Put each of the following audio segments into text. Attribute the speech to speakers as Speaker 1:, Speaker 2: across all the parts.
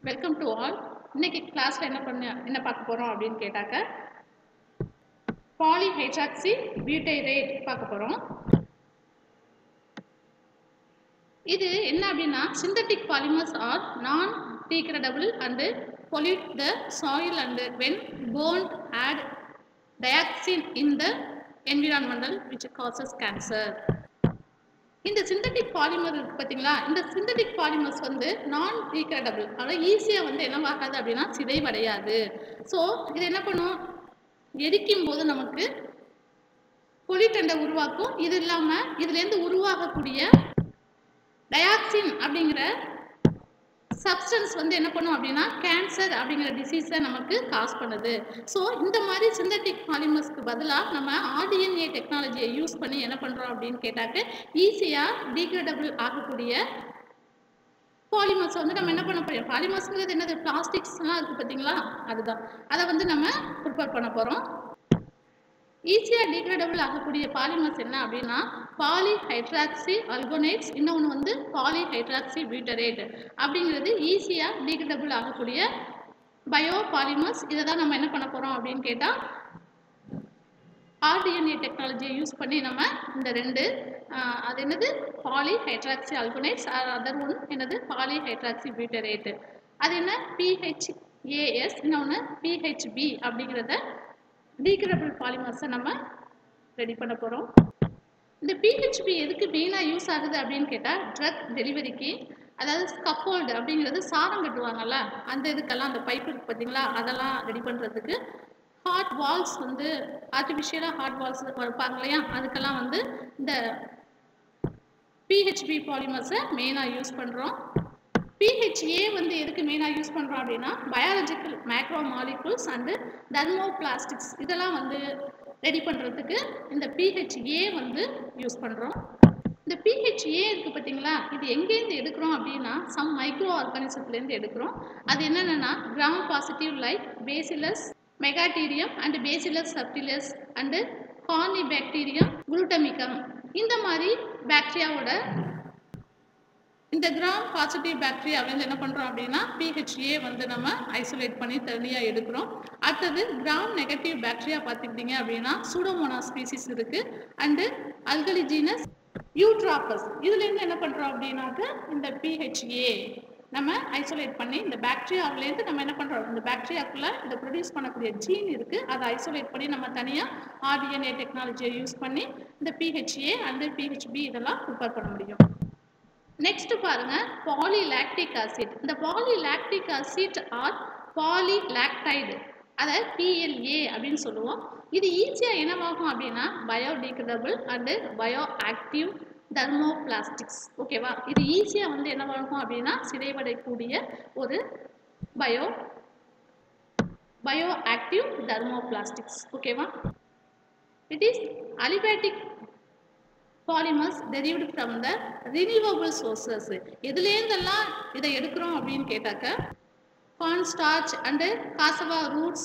Speaker 1: Welcome to all. இன்னைக்கு கிளாஸ்ல என்ன பார்க்க போறோம் அப்படின்னு கேட்டாக்க பாலிஹைட்ராக்சி பியூட்டைரேட் பார்க்க போறோம். இது என்ன அப்படின்னா synthetic polymers are non degradable and pollute the soil and when burned add dioxin in the environmental which causes cancer. இந்த சிந்தட்டிக் பாலிமர் இருக்கு பார்த்தீங்களா, இந்த சிந்தட்டிக் பாலிமர்ஸ் வந்து நான் டீக்ரேடபிள், அதாவது ஈஸியாக வந்து என்னவாகாது அப்படின்னா சிதைவடையாது. ஸோ இது என்ன பண்ணும், எரிக்கும் போது நமக்கு பொலிட்டண்டை உருவாக்கும். இது இல்லாமல் இதுலேருந்து உருவாகக்கூடிய டயாக்சின் அப்படிங்கிற சப்ஸ்டன்ஸ் வந்து என்ன பண்ணும் அப்படின்னா கேன்சர் அப்படிங்கிற டிசீஸை நமக்கு காஸ் பண்ணுது. ஸோ இந்த மாதிரி சிந்தட்டிக் பாலிமர்ஸ்க்கு பதிலாக நம்ம ஆர்டிஎன்ஏ டெக்னாலஜியை யூஸ் பண்ணி என்ன பண்ணுறோம் அப்படின்னு கேட்டாக்க ஈஸியாக டீக்ரேடபிள் ஆகக்கூடிய பாலிமர்ஸை வந்து நம்ம என்ன பண்ண போகிறோம். பாலிமர்ஸ்ங்கிறது என்னது, பிளாஸ்டிக்ஸ்லாம் இருக்குது பார்த்தீங்களா, அதுதான். அதை வந்து நம்ம ப்ரிப்பேர் பண்ண போகிறோம். ஈஸியாக டீக்ரேடபிள் ஆகக்கூடிய பாலிமர்ஸ் என்ன அப்படின்னா பாலிஹைட்ராக்சி அல்கோனேட்ஸ், இன்னொன்று வந்து பாலிஹைட்ராக்சி பியூட்டரேட் அப்படிங்கிறது ஈஸியாக டீக்ரேடபிள் ஆகக்கூடிய பயோ பாலிமர்ஸ். இதை தான் நம்ம என்ன பண்ண போகிறோம் அப்படின்னு கேட்டால் ஆர்டிஎன்ஏ டெக்னாலஜியை யூஸ் பண்ணி நம்ம இந்த ரெண்டு அது என்னது பாலிஹைட்ராக்சி அல்கோனேட்ஸ், அதர் ஒன் என்னது பாலிஹைட்ராக்சி பியூட்டரேட். அது என்ன பிஹெச்ஏஎஸ், இன்னொன்று பிஹெச்பி அப்படிங்கிறத டீக்ரேடபிள் பாலிமர்ஸை நம்ம ரெடி பண்ண போகிறோம். இந்த பிஹெச்பி எதுக்கு மெயினாக யூஸ் ஆகுது அப்படின்னு கேட்டால் ட்ரக் டெலிவரிக்கு, அதாவது ஸ்கப்போல்டு அப்படிங்கிறது சாரம் கட்டுவாங்கல்ல, அந்த இதுக்கெல்லாம் அந்த பைப்பு இருக்குது பார்த்தீங்களா, அதெல்லாம் ரெடி பண்ணுறதுக்கு. ஹார்ட் வால்ஸ் வந்து ஆர்டிஃபிஷியலாக ஹார்ட் வால்ஸ் வைப்பாங்க இல்லையா, அதுக்கெல்லாம் வந்து இந்த பிஹெச்பி பாலிமர்ஸை மெயினாக யூஸ் பண்ணுறோம். பிஹெச்ஏ வந்து எதுக்கு மெயினாக யூஸ் பண்ணுறோம் அப்படின்னா biological macro molecules and thermoplastics இதெல்லாம் வந்து ரெடி பண்ணுறதுக்கு இந்த பிஹெச்ஏ வந்து யூஸ் பண்ணுறோம். இந்த பிஹெச்ஏ இருக்குது பார்த்தீங்களா, இது எங்கேருந்து எடுக்கிறோம் அப்படின்னா சம் மைக்ரோ ஆர்கானிசத்துலேருந்து எடுக்கிறோம். அது என்னென்னா gram positive like bacillus megaterium and bacillus subtilis and corynebacterium glutamicum, இந்த மாதிரி பாக்டீரியாவோட இந்த கிராம் பாசிட்டிவ் பாக்டீரியா அப்படின்னு என்ன பண்ணுறோம் அப்படின்னா பிஹெச்ஏ வந்து நம்ம ஐசோலேட் பண்ணி தனியாக எடுக்கிறோம். அடுத்தது கிராம் நெகட்டிவ் பாக்டீரியா பார்த்துக்கிட்டிங்க அப்படின்னா சூடோமோனாஸ் ஸ்பீசிஸ் இருக்குது அண்டு அல்கலிஜீனஸ் யூட்ராப்பஸ், இதுலேருந்து என்ன பண்ணுறோம் அப்படின்னாக்க இந்த பிஹெச்ஏ நம்ம ஐசோலேட் பண்ணி இந்த பாக்டீரியாவிலேருந்து நம்ம என்ன பண்ணுறோம், இந்த பாக்டீரியாக்குள்ளே இதை ப்ரொடியூஸ் பண்ணக்கூடிய ஜீன் இருக்குது, அதை ஐசோலேட் பண்ணி நம்ம தனியாக ஆர்டிஎன்ஏ டெக்னாலஜியை யூஸ் பண்ணி இந்த பிஹெச்ஏ அண்டு பிஹெச்பி இதெல்லாம் ப்ரிப்பேர் பண்ண முடியும். நெக்ஸ்ட் பாருங்க பாலிலாக்டிக் ஆசிட். இந்த பாலிலாக்டிக் ஆசிட் ஆர் பாலிலாக்டைடு, அதை பிஎல்ஏ அப்படின்னு சொல்லுவோம். இது ஈஸியாக என்னவாகும் அப்படின்னா biodegradable and bio active thermoplastics. ஓகேவா, இது ஈஸியாக வந்து என்னவாகும் அப்படின்னா சிதைவடையக்கூடிய ஒரு பயோ ஆக்டிவ் தெர்மோபிளாஸ்டிக்ஸ். ஓகேவா, it is aliphatic polymers derived from the renewable sources. எதுலேருந்தெல்லாம் இதை எடுக்கிறோம் அப்படின்னு கேட்டாக்க corn starch and cassava roots,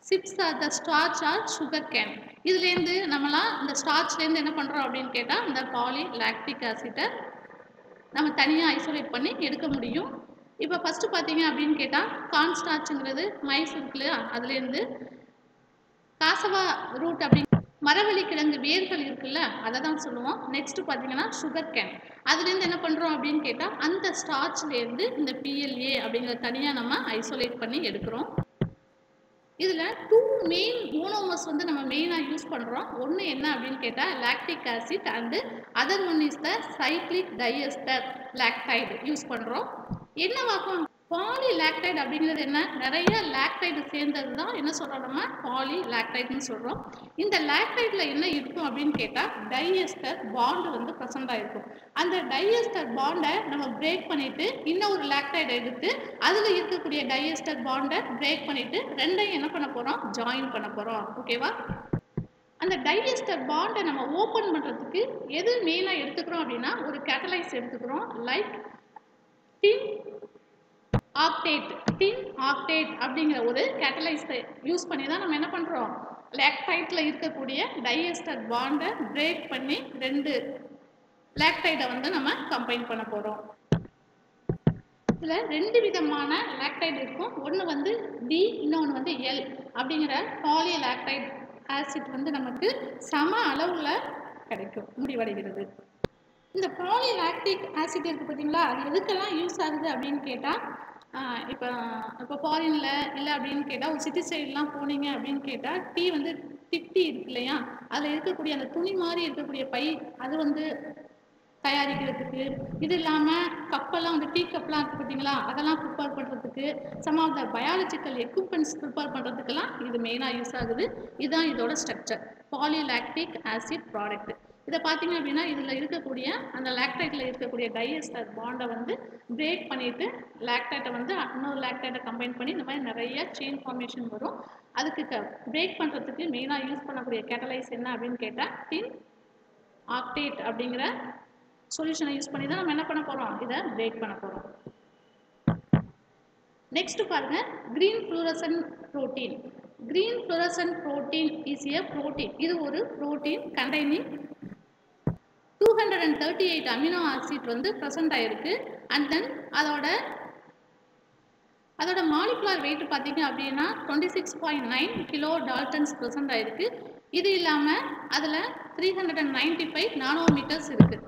Speaker 1: chips are the starch or sugar cane. இதுலேருந்து நம்மளாம் இந்த ஸ்டார்ச்லேருந்து என்ன பண்ணுறோம் அப்படின்னு கேட்டால் இந்த பாலிலாக்டிக் ஆசிட்டை நம்ம தனியாக ஐசோலேட் பண்ணி எடுக்க முடியும். இப்போ ஃபஸ்ட்டு பார்த்தீங்க அப்படின்னு கேட்டால் கார்ன் ஸ்டார்ச்ங்கிறது மைஸ் இருக்கு இல்லையா, அதுலேருந்து காசவா ரூட் அப்படி மரவள்ளி கிழங்கு வேர்கள் இருக்குல்ல, அதை தான் சொல்லுவோம். நெக்ஸ்ட் பார்த்தீங்கன்னா சுகர் கேன், அதுலேருந்து என்ன பண்ணுறோம் அப்படின்னு கேட்டால் அந்த ஸ்டார்ச்லேருந்து இந்த பிஎல்ஏ அப்படிங்கிறத தனியாக நம்ம ஐசோலேட் பண்ணி எடுக்கிறோம். இதில் 2 மெயின் மோனோமர்ஸ் வந்து நம்ம மெயினாக யூஸ் பண்ணுறோம். ஒன்று என்ன அப்படின்னு கேட்டால் lactic acid and other one is the cyclic diester லாக்டைடு use பண்ணுறோம். என்னவாகும் பாலிலாக்டைடு அப்படிங்கிறது என்ன, நிறைய லாக்டைடு சேர்ந்தது தான் என்ன சொல்கிறோம் நம்ம பாலிலாக்டைடுன்னு சொல்கிறோம். இந்த லாக்டைடில் என்ன இருக்கும் அப்படின்னு கேட்டால் டைஎஸ்டர் பாண்டு வந்து ப்ரெசண்டாக இருக்கும். அந்த டைஎஸ்டர் பாண்டை நம்ம பிரேக் பண்ணிவிட்டு இன்னொரு லாக்டைடை எடுத்து அதில் இருக்கக்கூடிய டைஎஸ்டர் பாண்டை பிரேக் பண்ணிவிட்டு ரெண்டையும் என்ன பண்ண போகிறோம், ஜாயின் பண்ண போகிறோம். ஓகேவா, அந்த டைஎஸ்டர் பாண்டை நம்ம ஓப்பன் பண்ணுறதுக்கு எது மெயினாக எடுத்துக்கிறோம் அப்படின்னா ஒரு கேட்டலைஸ் எடுத்துக்கிறோம். லைக் டின் ஆக்டேட் அப்படிங்கிற ஒரு கேட்டலைஸை யூஸ் பண்ணி தான் நம்ம என்ன பண்ணுறோம், லாக்டைட்டில் இருக்கக்கூடிய டைஎஸ்டர் பாண்டை பிரேக் பண்ணி ரெண்டு லாக்டைடை வந்து நம்ம கம்பைன் பண்ண போகிறோம். இதில் 2 விதமான லாக்டைட் இருக்கும். ஒன்று வந்து டி, இன்னொன்று வந்து எல் அப்படிங்கிற பாலிலாக்டைட் ஆசிட் வந்து நமக்கு சம அளவில் கிடைக்கும், முடிவடைகிறது. இந்த பாலிலாக்டிக் ஆசிட் இருக்குது பார்த்தீங்களா, அது எதுக்கெல்லாம் யூஸ் ஆகுது அப்படின்னு கேட்டால், இப்போ ஃபாரினில் இல்லை அப்படின்னு கேட்டால், ஒரு சிட்டி சைட்லாம் போனீங்க அப்படின்னு கேட்டால், டீ வந்து திட்டி இருக்கு இல்லையா, அதில் இருக்கக்கூடிய அந்த துணி மாதிரி இருக்கக்கூடிய பை அது வந்து தயாரிக்கிறதுக்கு, இது இல்லாமல் கப்பெல்லாம் வந்து டீ கப்லாம் இருக்குது பார்த்தீங்களா, அதெல்லாம் ப்ரிப்பேர் பண்ணுறதுக்கு, some of the biological equipments prepare பண்ணுறதுக்கெல்லாம் இது மெயினாக யூஸ் ஆகுது. இதுதான் இதோட ஸ்ட்ரக்சர், பாலிலாக்டிக் ஆசிட் ப்ராடக்ட். இதை பார்த்தீங்க அப்படின்னா இதில் இருக்கக்கூடிய அந்த லாக்டைட்டில் இருக்கக்கூடிய டைஎஸ்டர் பாண்டை வந்து பிரேக் பண்ணிவிட்டு லாக்டைட்டை வந்து இன்னொரு லாக்டைட்டை கம்பைன் பண்ணி இந்த மாதிரி நிறைய செயின் ஃபார்மேஷன் வரும். அதுக்கு பிரேக் பண்ணுறதுக்கு மெயினாக யூஸ் பண்ணக்கூடிய கேட்டலைஸ் என்ன அப்படின்னு கேட்டால் டின் ஆக்டேட் அப்படிங்கிற சொல்யூஷனை யூஸ் பண்ணி தான் நம்ம என்ன பண்ண போகிறோம், இதை பிரேக் பண்ண போகிறோம். நெக்ஸ்ட் பாருங்க, green fluorescent protein. Green fluorescent protein is a protein. இது ஒரு புரோட்டீன் கண்டெய்னிங் 238 அமினோ ஆசிட் வந்து ப்ரெசென்ட் ஆயிருக்கு. அண்ட் தென் அதோட மாலிகுலர் வெயிட் பார்த்தீங்க அப்படின்னா 26.9 கிலோ டால்டன்ஸ் ப்ரெசென்ட் ஆயிருக்கு. இது இல்லாமல் அதில் 395 நானோமீட்டர்ஸ் இருக்குது.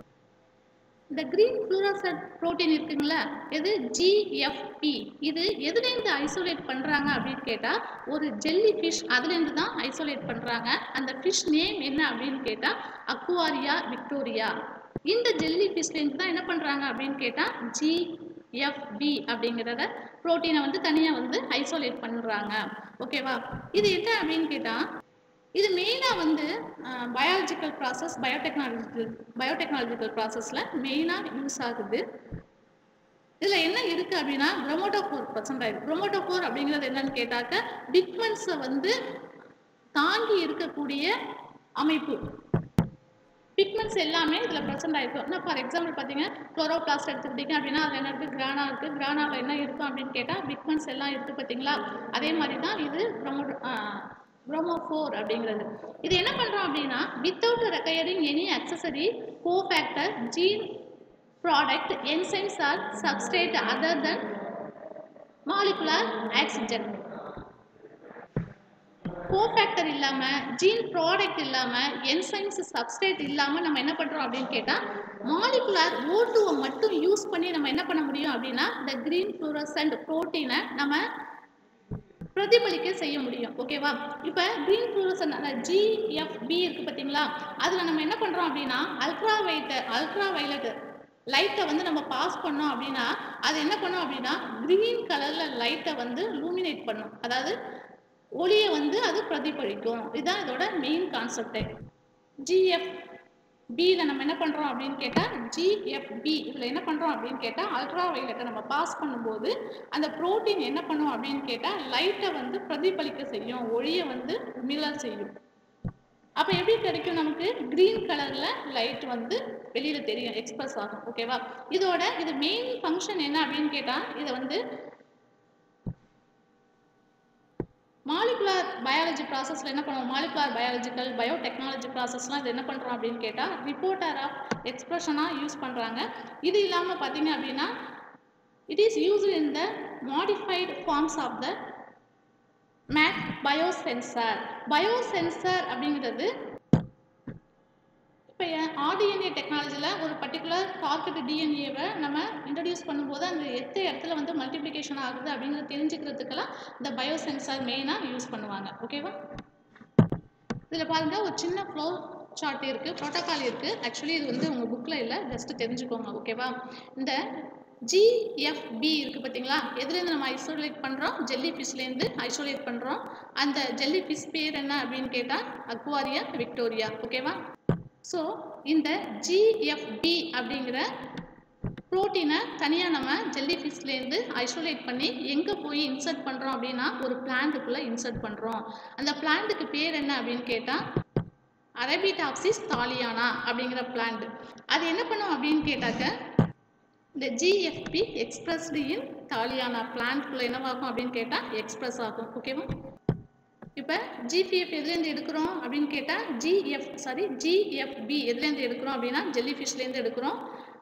Speaker 1: இந்த கிரீன் ஃப்ளூரசன்ட் புரோட்டீன் இருக்குங்களா, இது ஜிஎஃப்பி. இது எதுலேருந்து ஐசோலேட் பண்ணுறாங்க அப்படின்னு கேட்டால், ஒரு ஜெல்லி ஃபிஷ் அதுலேருந்து தான் ஐசோலேட் பண்ணுறாங்க. அந்த ஃபிஷ் நேம் என்ன அப்படின்னு கேட்டால் அக்வாரியா விக்டோரியா. இந்த ஜெல்லி ஃபிஷ்லேருந்து தான் என்ன பண்ணுறாங்க அப்படின்னு கேட்டால் ஜிஎஃப்பி அப்படிங்கிறத புரோட்டீனை வந்து தனியாக வந்து ஐசோலேட் பண்ணுறாங்க. ஓகேவா, இது என்ன அப்படின்னு கேட்டால், இது மெயினாக வந்து பயாலஜிக்கல் ப்ராசஸ், பயோடெக்னாலஜிக்கல் ப்ராசஸில் மெயினாக யூஸ் ஆகுது. இதில் என்ன இருக்குது அப்படின்னா குரோமோட்டோஃபோர் ப்ரெசென்ட் ஆகிருக்கு. குரோமோட்டோஃபோர் அப்படிங்கிறது என்னன்னு கேட்டாக்க பிக்மெண்ட்ஸை வந்து தாங்கி இருக்கக்கூடிய அமைப்பு. பிக்மெண்ட்ஸ் எல்லாமே இதில் ப்ரெசென்ட் ஆகிருக்கும். ஆனால் ஃபார் எக்ஸாம்பிள் பார்த்தீங்க, குளோரோபிளாஸ்ட் எடுத்துக்கிட்டீங்க அப்படின்னா அதில் என்ன இருக்குது, கிரானா இருக்குது. கிரானாவில் என்ன இருக்கும் அப்படின்னு கேட்டால் பிக்மெண்ட்ஸ் எல்லாம் இருக்குது பார்த்தீங்களா. அதே மாதிரி தான் இது குரோமோஃபோர் அப்படிங்கிறது. இது என்ன பண்ணுறோம் அப்படின்னா without requiring any accessory cofactor, gene product, enzymes or substrate other than molecular oxygen. Cofactor இல்லாமல், ஜீன் ப்ராடக்ட் இல்லாமல், என்சைம்ஸ் சப்ஸ்ட்ரேட் இல்லாமல் நம்ம என்ன பண்ணுறோம் அப்படின்னு கேட்டால் மாலிகுலர் O2 மட்டும் யூஸ் பண்ணி நம்ம என்ன பண்ண முடியும் அப்படின்னா இந்த கிரீன் ஃப்ளூரசன்ட் புரோட்டீனை நம்ம பிரதிபலிக்க செய்ய முடியும். ஓகேவா, இப்போ கிரீன் ஃப்ளூரசன்ட் அந்த ஜிஎஃப்பி இருக்குது பார்த்தீங்களா, அதில் நம்ம என்ன பண்ணுறோம் அப்படின்னா அல்ட்ராவைலட் லைட்டை வந்து நம்ம பாஸ் பண்ணோம் அப்படின்னா அது என்ன பண்ணோம் அப்படின்னா கிரீன் கலரில் லைட்டை வந்து லூமினேட் பண்ணும், அதாவது ஒளியை வந்து அது பிரதிபலிக்கும். இதுதான் இதோட மெயின் கான்செப்டே. ஜிஎஃப்பியில் நம்ம என்ன பண்ணுறோம் அப்படின்னு கேட்டால் ஜிஎஃப்பி இதில் என்ன பண்ணுறோம் அப்படின்னு கேட்டால் அல்ட்ராவைலட்டை நம்ம பாஸ் பண்ணும்போது அந்த புரோட்டீன் என்ன பண்ணும் அப்படின்னு கேட்டால் லைட்டை வந்து பிரதிபலிக்க செய்யும், ஒளியை வந்து மிரர் செய்யும். அப்போ எப்படி கிடைக்கும், நமக்கு கிரீன் கலரில் லைட் வந்து வெளியில் தெரியும், எக்ஸ்பிரஸ் ஆகும். ஓகேவா, இது மெயின் ஃபங்க்ஷன் என்ன அப்படின்னு கேட்டால் இதை வந்து மாலிகுலர் பயாலஜி ப்ராசஸில் என்ன பண்ணுவோம், மாலிகுலர் பயாலஜிக்கல் பயோடெக்னாலஜி ப்ராசஸ்லாம் இது என்ன பண்ணுறோம் அப்படின்னு கேட்டால் ரிப்போர்ட்டர் ஆஃப் எக்ஸ்பிரஷனாக யூஸ் பண்ணுறாங்க. இது இல்லாமல் பார்த்தீங்க அப்படின்னா it is used in the modified forms of the make biosensor. Biosensor அப்படிங்கிறது இப்போ ஆர்டிஎன்ஏ டெக்னாலஜியில் ஒரு பர்டிகுலர் டார்கெட் டிஎன்ஏவை நம்ம இன்ட்ரடியூஸ் பண்ணும்போது அந்த இடத்துல வந்து மல்டிப்ளிகேஷன் ஆகுது அப்படிங்கிறது தெரிஞ்சுக்கிறதுக்கெல்லாம் இந்த பயோசென்சார் மெயினாக யூஸ் பண்ணுவாங்க. ஓகேவா, இதில் பாருங்கள் ஒரு சின்ன ஃப்ளோ சார்ட் இருக்குது, ப்ரோட்டோகால் இருக்குது. ஆக்சுவலி இது வந்து உங்கள் புக்கில் இல்லை, ஜஸ்ட்டு தெரிஞ்சுக்கோங்க. ஓகேவா, இந்த ஜிஎஃப்பி இருக்குது பார்த்தீங்களா, எதுலேருந்து நம்ம ஐசோலேட் பண்ணுறோம், ஜெல்லி ஃபிஷ்லேருந்து ஐசோலேட் பண்ணுறோம். அந்த ஜெல்லி ஃபிஷ் பேர் என்ன அப்படின்னு கேட்டால் அக்வாரியா விக்டோரியா. ஓகேவா, ஸோ இந்த ஜிஎஃப்பி அப்படிங்கிற புரோட்டீனை தனியாக நம்ம ஜெல்லி ஃபிஷ்லேருந்து ஐசோலேட் பண்ணி எங்கே போய் இன்சர்ட் பண்ணுறோம் அப்படின்னா ஒரு பிளான்ட்டுக்குள்ளே இன்சர்ட் பண்ணுறோம். அந்த பிளான்ட்டுக்கு பேர் என்ன அப்படின்னு கேட்டால் அரபிடாப்சிஸ் தாலியானா அப்படிங்கிற பிளான்ட். அது என்ன பண்ணும் அப்படின்னு கேட்டாக்க இந்த ஜிஎஃப்பி எக்ஸ்பிரஸ்டு இன் தாலியானா பிளான்ட்குள்ளே என்னவாகும் அப்படின்னு கேட்டால் எக்ஸ்பிரஸ் ஆகும். ஓகேவா, இப்போ ஜிபிஎஃப் எதுலேருந்து எடுக்கிறோம் அப்படின்னு கேட்டால் ஜிஎஃப்பி எதுலேருந்து எடுக்கிறோம் அப்படின்னா ஜெல்லி ஃபிஷ்லேருந்து எடுக்கிறோம்.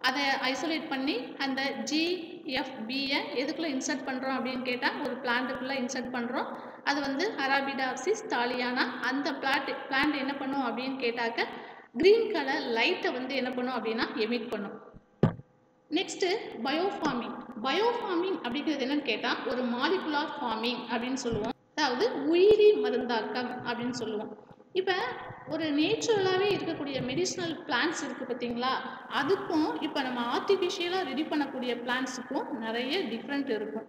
Speaker 1: அதை ஐசோலேட் பண்ணி அந்த GFBயை எதுக்குள்ளே இன்சர்ட் பண்ணுறோம் அப்படின்னு கேட்டால் ஒரு பிளான்ட்டுக்குள்ளே இன்சர்ட் பண்ணுறோம். அது வந்து அரபிடோப்சிஸ் தாலியானா. அந்த பிளான்ட் என்ன பண்ணும் அப்படின்னு கேட்டாக்க கிரீன் கலர் லைட்டை வந்து என்ன பண்ணும் அப்படின்னா எமிட் பண்ணும். நெக்ஸ்ட்டு பயோஃபார்மிங். பயோஃபார்மிங் அப்படிங்கிறது என்னன்னு கேட்டால் ஒரு மாலிகுலார் ஃபார்மிங் அப்படின்னு சொல்லுவோம். அதாவது உயிரி மருந்தாக்கம் அப்படின்னு சொல்லுவோம். இப்போ ஒரு நேச்சுரலாகவே இருக்கக்கூடிய மெடிசினல் பிளான்ட்ஸ் இருக்குது பார்த்தீங்களா, அதுக்கும் இப்போ நம்ம ஆர்டிஃபிஷியலாக ரெடி பண்ணக்கூடிய பிளான்ட்ஸுக்கும் நிறைய டிஃப்ரெண்ட் இருக்கும்.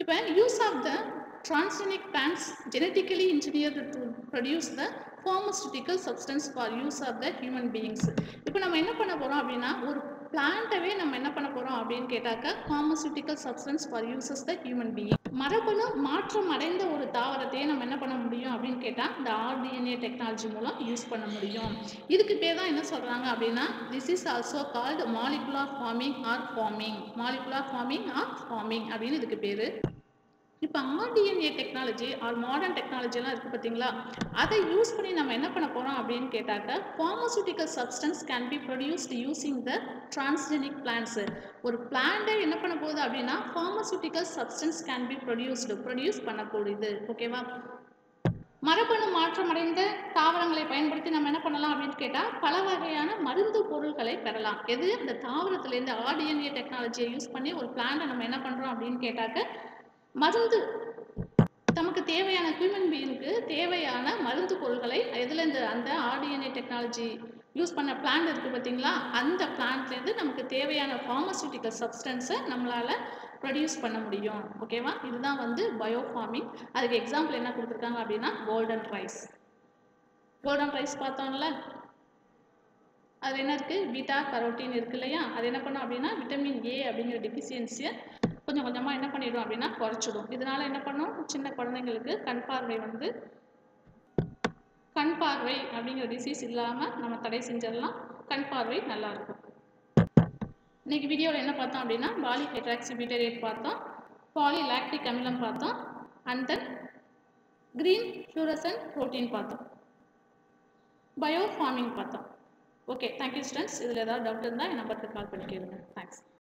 Speaker 1: இப்போ use of the transgenic plants genetically engineered to produce the pharmaceutical substance for use of the human beings. இப்போ நம்ம என்ன பண்ண போகிறோம் அப்படின்னா ஒரு பிளான்ட்டவே நம்ம என்ன பண்ண போகிறோம் அப்படின்னு கேட்டாக்க pharmaceutical substance for uses the human being. மரபணு மாற்றம் அடைந்த ஒரு தாவரத்தையே நம்ம என்ன பண்ண முடியும் அப்படின்னு கேட்டால் இந்த RDNA டெக்னாலஜி மூலம் யூஸ் பண்ண முடியும். இதுக்கு பேர் தான் என்ன சொல்கிறாங்க அப்படின்னா this is also called molecular farming or farming. molecular farming or farming அப்படின்னு இதுக்கு பேர். இப்போ RDNA டெக்னாலஜி ஆர் மாடர்ன் டெக்னாலஜிலாம் இருக்குது பார்த்தீங்களா, அதை யூஸ் பண்ணி நம்ம என்ன பண்ண போகிறோம் அப்படின்னு கேட்டாக்க pharmaceutical substance can be produced using the transgenic plants. ஒரு பிளான்ட்டை என்ன பண்ண போகுது அப்படின்னா pharmaceutical substance can be produce பண்ணக்கூடியது. ஓகேவா? மரபணு மாற்றமடைந்த தாவரங்களை பயன்படுத்தி நம்ம என்ன பண்ணலாம் அப்படின்னு கேட்டால் பல வகையான மருந்து பொருட்களை பெறலாம். எது? இந்த தாவரத்துலேருந்து RDNA டெக்னாலஜியை யூஸ் பண்ணி ஒரு பிளான்ட்டை நம்ம என்ன பண்ணுறோம் அப்படின்னு கேட்டாக்க மருந்து நமக்கு தேவையான ஹியூமன் பீயிங்க்கு தேவையான மருந்து பொருட்களை எதுலேருந்து அந்த RDNA டெக்னாலஜி யூஸ் பண்ண பிளான்ட் இருக்குது பார்த்தீங்களா, அந்த பிளான்ட்லேருந்து நமக்கு தேவையான ஃபார்மசூட்டிக்கல் சப்ஸ்டன்ஸை நம்மளால் ப்ரொடியூஸ் பண்ண முடியும். ஓகேவா? இதுதான் வந்து பயோஃபார்மிங். அதுக்கு எக்ஸாம்பிள் என்ன கொடுத்துருக்காங்க அப்படின்னா கோல்டன் ரைஸ். கோல்டன் ரைஸ் பார்த்தோம்ல, அதில் என்ன இருக்குது? பீட்டா கரோட்டின் இருக்குது இல்லையா, அது என்ன பண்ணும் அப்படின்னா விட்டமின் A அப்படிங்கிற டெஃபிஷியன்சியை கொஞ்சம் கொஞ்சமாக என்ன பண்ணிடும் அப்படின்னா குறைச்சிடும். இதனால் என்ன பண்ணும், சின்ன குழந்தைங்களுக்கு கண் பார்வை அப்படிங்கிற டிசீஸ் இல்லாமல் நம்ம தடை செஞ்சிடலாம். கண் பார்வை நல்லாயிருக்கும். இன்றைக்கி வீடியோவில் என்ன பார்த்தோம் அப்படின்னா பாலிஹைட்ராக்சிபியூட்டரேட் பார்த்தோம், பாலிலாக்டிக் அமிலம் பார்த்தோம், and then green fluorescent protein பார்த்தோம், பயோஃபார்மிங் பார்த்தோம். Okay, thank you students. இதில் ஏதாவது டவுட் இருந்தால் என் நம்பருக்கு கால் பண்ணி கேளுங்க. தேங்க்ஸ்.